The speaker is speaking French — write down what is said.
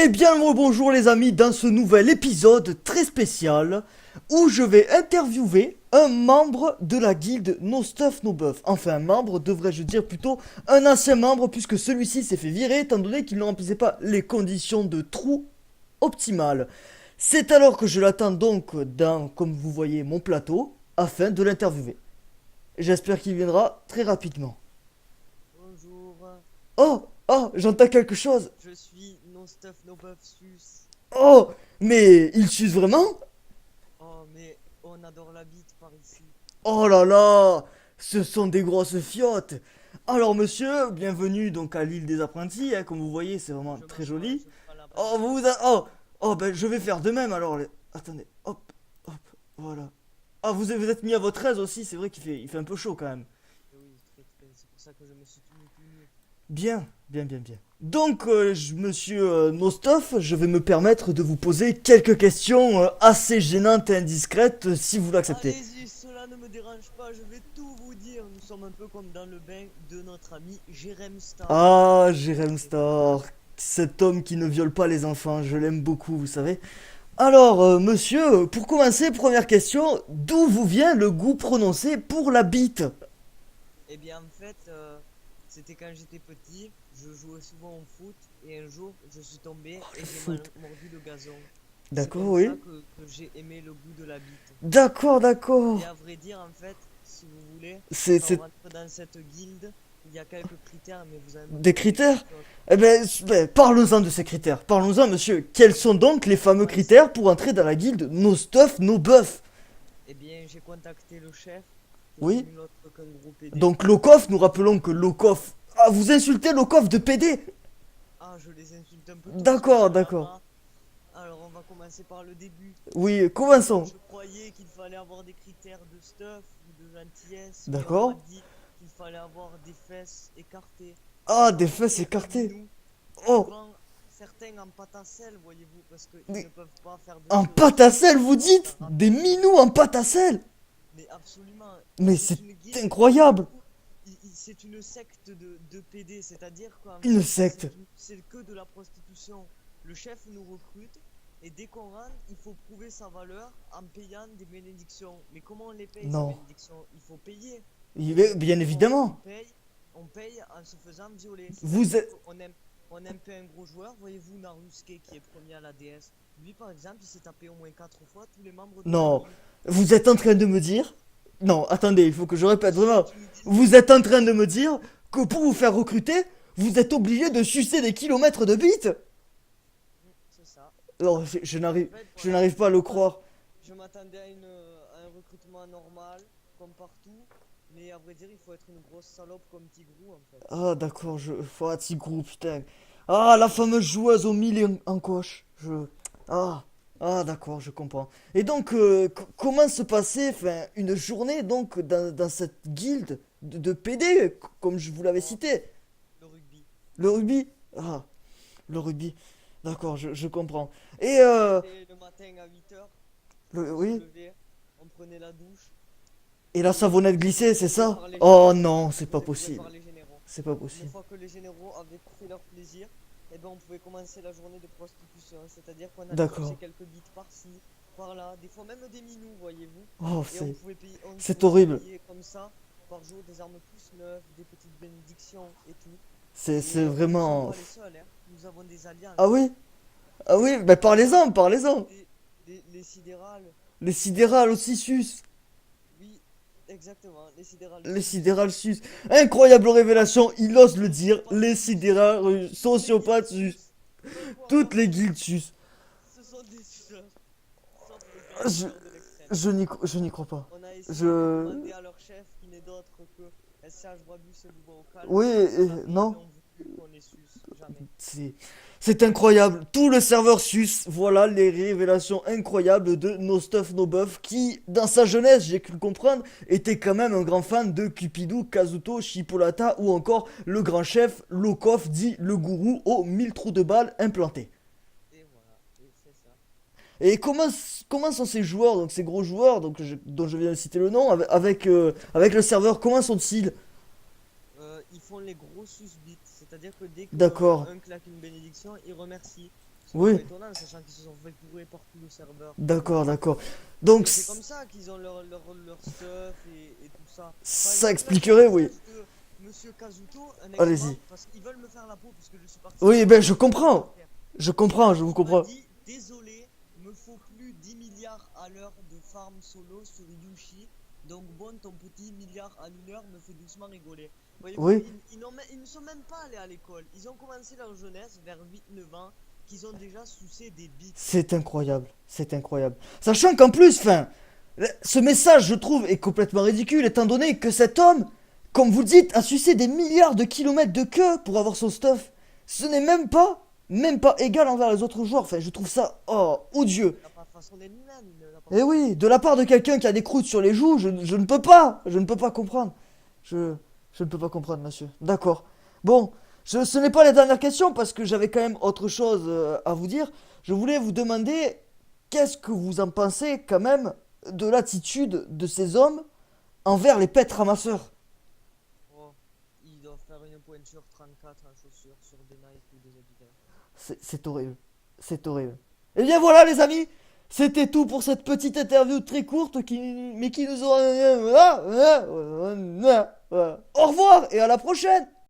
Eh bien, bonjour les amis, dans ce nouvel épisode très spécial où je vais interviewer un membre de la guilde No Stuff No Buff. Enfin, un membre, devrais-je dire plutôt un ancien membre, puisque celui-ci s'est fait virer étant donné qu'il ne remplissait pas les conditions de trou optimales. C'est alors que je l'attends donc dans, comme vous voyez, mon plateau afin de l'interviewer. J'espère qu'il viendra très rapidement. Bonjour, Oh, oh, j'entends quelque chose. je suis No Stuff No Buff Sus. Oh, mais il suce vraiment? Oh, mais on adore la bite par ici. Oh là là, ce sont des grosses fiottes. Alors monsieur, bienvenue donc à l'île des apprentis, hein, comme vous voyez, c'est vraiment Je très m'assois, joli. je prends la Oh, place. oh, ben je vais faire de même alors. Attendez, hop, hop, voilà. Ah, vous êtes mis à votre aise aussi, c'est vrai qu'il fait un peu chaud quand même. Et oui, très très, c'est pour ça que je me suis tout nu. Bien, bien, bien, bien. Donc, monsieur Nostov, je vais me permettre de vous poser quelques questions assez gênantes et indiscrètes, si vous l'acceptez. Allez-y, cela ne me dérange pas, je vais tout vous dire. Nous sommes un peu comme dans le bain de notre ami Jérém Star. Ah, Jérém Star, cet homme qui ne viole pas les enfants, je l'aime beaucoup, vous savez. Alors, monsieur, pour commencer, première question, d'où vous vient le goût prononcé pour la bite? Eh bien, en fait, c'était quand j'étais petit, je jouais souvent au foot et un jour, je suis tombé et j'ai Foot. mordu le gazon. C'est D'accord, comme ça oui. que j'ai aimé le goût de la bite. D'accord, Et d'accord. à vrai dire, en fait, si vous voulez, quand on C'est rentre dans cette guilde, il y a quelques critères, mais vous allez me des demander critères? quelque chose. Eh ben, parlons-en de ces critères. Parlons-en, monsieur. Quels sont donc les fameux Commencer. critères pour entrer dans la guilde No Stuff, No Buff? Eh bien, j'ai contacté le chef, qui est Oui. nul autre qu'un gros PD. Donc, Lokov, nous rappelons que Lokov. Ah, vous insultez Lokov de PD? Ah, je les insulte un peu tous, D'accord, monsieur d'accord. Lama. Alors, on va commencer par le début. Oui, Moi, commençons. je croyais qu'il fallait avoir des critères de stuff ou de gentillesse, mais on m'a D'accord. dit qu'il fallait avoir des fesses écartées. Ah, des Alors, fesses et un écartées. minou. Oh, Souvent, certains en pâte à sel, voyez-vous, parce qu'ils mais ne peuvent pas faire de en cela pâte à sel, vous sans dites? faire Des appel. minous en pâte à sel? Mais absolument, Mais c'est c'est une guilde, incroyable. voyez-vous, c'est une secte de PD, c'est-à-dire qu'en Une fait, secte. c'est que de la prostitution. Le chef nous recrute, et dès qu'on rentre, il faut prouver sa valeur en payant des bénédictions. Mais comment on les paye, ces Non. bénédictions? Il faut payer. Il Et, est- et Bien comment évidemment. on paye en se faisant violer. Vous C'est-à-dire êtes... on aime pas un gros joueur, voyez-vous, Narusuke qui est premier à la DS. Lui, par exemple, il s'est tapé au moins 4 fois tous les membres de la Non. guilde. Vous êtes en train de me dire... Non, attendez, il faut que je répète vraiment. C'est une guilde. Vous êtes en train de me dire que pour vous faire recruter, vous êtes obligé de sucer des kilomètres de bites? C'est ça. Non, En fait, je voilà, n'arrive pas à le croire. je m'attendais à un recrutement normal, comme partout, mais à vrai dire, il faut être une grosse salope comme Tigrou, en fait. Ah, d'accord, Faut un petit groupe, putain. Ah, la fameuse joueuse aux mille et en coche. Ah, ah, d'accord, je comprends. Et donc, comment se passait, enfin, une journée, donc, dans cette guilde de PD, comme je vous l'avais Oh, cité? le rugby. Le rugby? Ah, le rugby. D'accord, je comprends. Et, On se levait le matin à 8 heures, on se oui? levait, on prenait la douche, Et la et savonnette on se glissée, faisait c'est courir ça? par les Oh généraux. non, On c'est se pas faisait courir possible. par les généraux. C'est pas Une possible. fois que les généraux avaient fait leur plaisir, eh ben on pouvait commencer la journée de prostitution, c'est-à-dire qu'on allait sucer D'accord. quelques bites par-ci, par-là, des fois même des minous, voyez-vous. Oh, Et on c'est pouvait se horrible. payer comme ça, par jour, des armes plus neuves, des petites bénédictions et tout. C'est Et nous ne sommes vraiment... pas les seuls, hein. Nous avons des Ah alliances. oui? Ah oui, bah parlez-en, parlez-en. Les sidérales, Les sidérales aussi sus. oui, exactement, les sidérales Les sus. sidérales sus. Incroyable révélation, il ose le Les dire. sociopathes Les sus. sidérales Toutes les guildes sociopathes sus. sus. Peu Toutes les importe, guildes sus. ce sont des suceurs. Sauf le grand Je, suceur de l'extrême. je n'y crois pas. On a essayé de Je... demander à leur chef, qui n'est d'autre que SCH Brabus et Louba au calme, Oui, mais jamais ils non. n'ont voulu qu'on les suce. Jamais. C'est... C'est incroyable. Tout le serveur sus. Voilà les révélations incroyables de No Stuff No Buff qui, dans sa jeunesse, j'ai cru le comprendre, était quand même un grand fan de Cupidou, Kazuto, Chipolata ou encore le grand chef Lokov dit le gourou aux 1000 trous de balles implantés. Et voilà, et c'est ça. Et comment sont ces joueurs, donc ces gros joueurs dont je viens de citer le nom, avec le serveur, comment sont-ils? Ils font les gros susbits, c'est-à-dire que dès D'accord. qu'un claque une bénédiction, ils remercient. C'est Oui. pas étonnant, sachant qu'ils se sont fait courir par tout le serveur. D'accord, d'accord. Donc, C'est comme ça qu'ils ont leur stuff et tout ça. Par ça exemple, là, expliquerait, j'ai oui. le message de Monsieur Kazuto, un Allez-y. exemple, parce qu'ils veulent me faire la peau puisque je suis parti. Oui, ben je comprends. Je comprends, je vous Il m'a comprends. dit, désolé, me faut plus 10 milliards à l'heure de farm solo sur Yushi. Donc bon, ton petit milliard à l'heure me fait doucement rigoler. Voyez-vous, Oui. ils ne sont même pas allés à l'école. Ils ont commencé leur jeunesse vers 8-9 ans, qu'ils ont déjà sucé des bites. C'est incroyable, c'est incroyable. Sachant qu'en plus, enfin, ce message, je trouve, est complètement ridicule, étant donné que cet homme, comme vous le dites, a sucé des milliards de kilomètres de queue pour avoir son stuff. Ce n'est même pas égal envers les autres joueurs. Enfin, je trouve ça, oh, odieux. Il n'a pas façonné lui-même, il n'a pas Eh oui, de la part de quelqu'un qui a des croûtes sur les joues, je ne peux pas comprendre. Je ne peux pas comprendre, monsieur. D'accord. Bon, ce n'est pas la dernière question parce que j'avais quand même autre chose à vous dire. Je voulais vous demander qu'est-ce que vous en pensez quand même de l'attitude de ces hommes envers les pets ramasseurs. Oh, ils doivent faire une pointure 34 en chaussures sur des Nike ou des Adidas. C'est horrible. C'est horrible. Et bien voilà les amis, c'était tout pour cette petite interview très courte mais qui nous aura... Au revoir et à la prochaine.